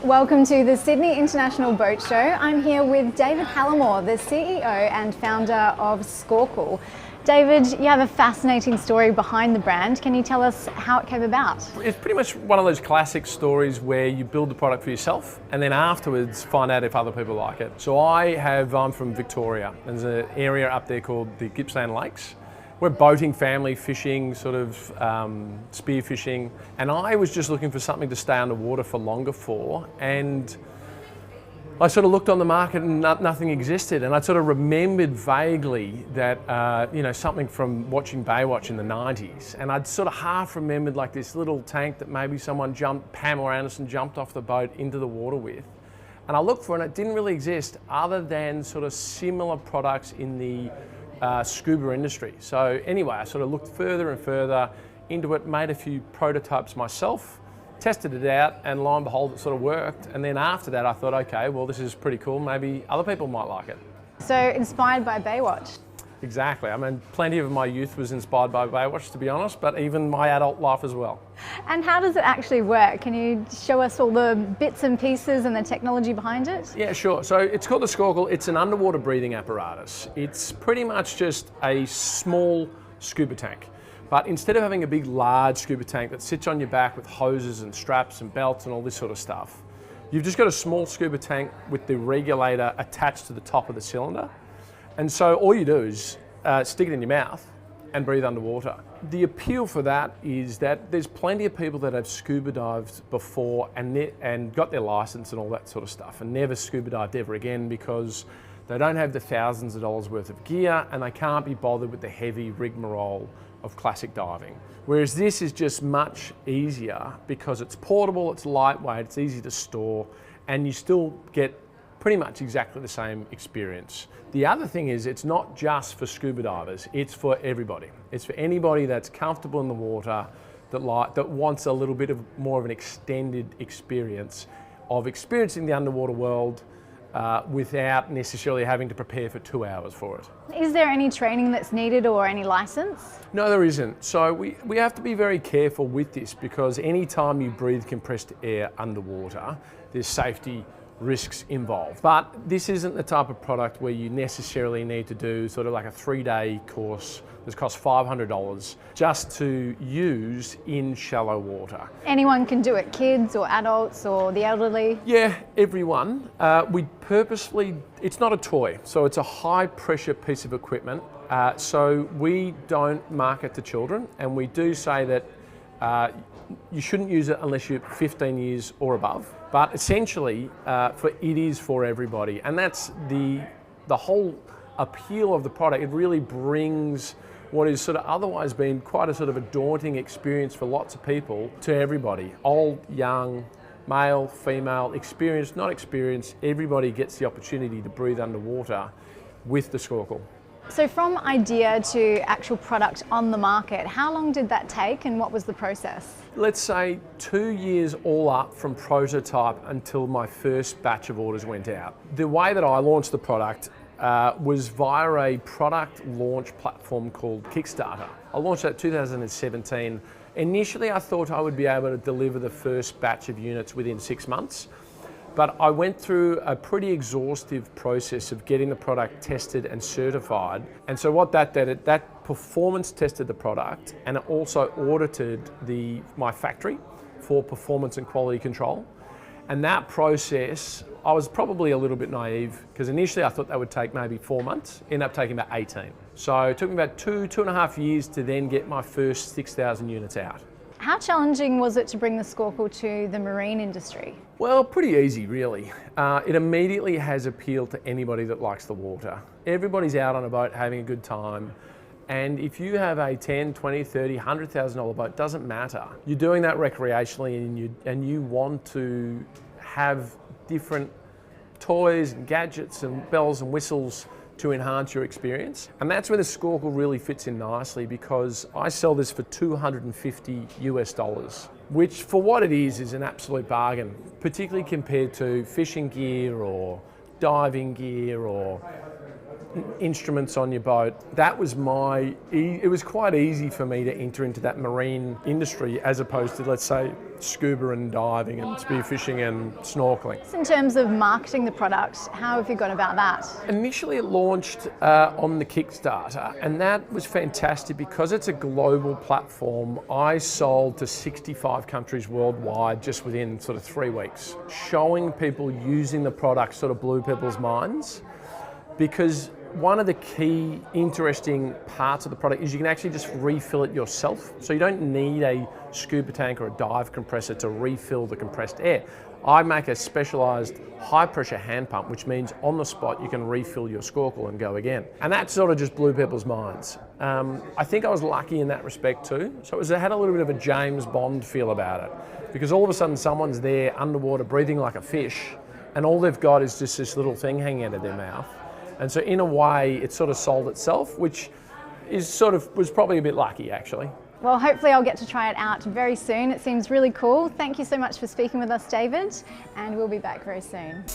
Welcome to the Sydney International Boat Show. I'm here with David Hallamore, the CEO and founder of SCORKL. David, you have a fascinating story behind the brand. Can you tell us how it came about? It's pretty much one of those classic stories where you build the product for yourself and then afterwards find out if other people like it. So I'm from Victoria. There's an area up there called the Gippsland Lakes. We're boating, family, fishing, sort of spear fishing. And I was just looking for something to stay underwater for longer for. And I sort of looked on the market and nothing existed. And I sort of remembered vaguely that, something from watching Baywatch in the 90s. And I'd sort of half remembered like this little tank that maybe Pamela Anderson jumped off the boat into the water with. And I looked for it and it didn't really exist other than sort of similar products in the scuba industry. So anyway, I sort of looked further and further into it, made a few prototypes myself, tested it out, and lo and behold, it sort of worked. And then after that, I thought, okay, well, this is pretty cool. Maybe other people might like it. So inspired by Baywatch? Exactly. I mean, plenty of my youth was inspired by Baywatch, to be honest, but even my adult life as well. And how does it actually work? Can you show us all the bits and pieces and the technology behind it? Yeah, sure. So it's called the SCORKL. It's an underwater breathing apparatus. It's pretty much just a small scuba tank. But instead of having a big, large scuba tank that sits on your back with hoses and straps and belts and all this sort of stuff, you've just got a small scuba tank with the regulator attached to the top of the cylinder. And so all you do is stick it in your mouth and breathe underwater. The appeal for that is that there's plenty of people that have scuba dived before and got their license and all that sort of stuff and never scuba dived ever again because they don't have the thousands of dollars worth of gear and they can't be bothered with the heavy rigmarole of classic diving. Whereas this is just much easier because it's portable, it's lightweight, it's easy to store, and you still get pretty much exactly the same experience. The other thing is it's not just for scuba divers, it's for everybody. It's for anybody that's comfortable in the water, that wants a little bit more of an extended experience of experiencing the underwater world without necessarily having to prepare for 2 hours for it. Is there any training that's needed or any license? No, there isn't. So we have to be very careful with this because any time you breathe compressed air underwater, there's safety risks involved. But this isn't the type of product where you necessarily need to do sort of like a 3-day course that costs $500 just to use in shallow water. Anyone can do it, kids or adults or the elderly? Yeah, everyone. It's not a toy, so it's a high pressure piece of equipment. So we don't market to children, and we do say that you shouldn't use it unless you're 15 years or above. But essentially, it is for everybody, and that's the whole appeal of the product. It really brings what is sort of otherwise been quite a sort of a daunting experience for lots of people to everybody. Old, young, male, female, experienced, not experienced, everybody gets the opportunity to breathe underwater with the SCORKL. So from idea to actual product on the market, how long did that take and what was the process? Let's say 2 years all up from prototype until my first batch of orders went out. The way that I launched the product was via a product launch platform called Kickstarter. I launched that in 2017. Initially, I thought I would be able to deliver the first batch of units within 6 months. But I went through a pretty exhaustive process of getting the product tested and certified. And so what that did, that performance tested the product and it also audited my factory for performance and quality control. And that process, I was probably a little bit naive because initially I thought that would take maybe 4 months, ended up taking about 18. So it took me about two and a half years to then get my first 6,000 units out. How challenging was it to bring the SCORKL to the marine industry? Well, pretty easy, really. It immediately has appeal to anybody that likes the water. Everybody's out on a boat having a good time. And if you have a $10, $20, $30, $100,000 boat, doesn't matter. You're doing that recreationally and you want to have different toys and gadgets and bells and whistles to enhance your experience. And that's where the SCORKL really fits in nicely because I sell this for $250 US, which for what it is an absolute bargain, particularly compared to fishing gear or diving gear or instruments on your boat. That was it was quite easy for me to enter into that marine industry as opposed to, let's say, scuba and diving and spearfishing and snorkeling. In terms of marketing the product, how have you gone about that? Initially it launched on the Kickstarter, and that was fantastic because it's a global platform. I sold to 65 countries worldwide just within sort of 3 weeks. Showing people using the product sort of blew people's minds, because one of the key interesting parts of the product is you can actually just refill it yourself. So you don't need a scuba tank or a dive compressor to refill the compressed air. I make a specialised high pressure hand pump, which means on the spot you can refill your Scorkl and go again. And that sort of just blew people's minds. I think I was lucky in that respect too. So it had a little bit of a James Bond feel about it, because all of a sudden someone's there underwater breathing like a fish, and all they've got is just this little thing hanging out of their mouth. And so in a way, it sort of sold itself, which was probably a bit lucky actually. Well, hopefully I'll get to try it out very soon. It seems really cool. Thank you so much for speaking with us, David, and we'll be back very soon.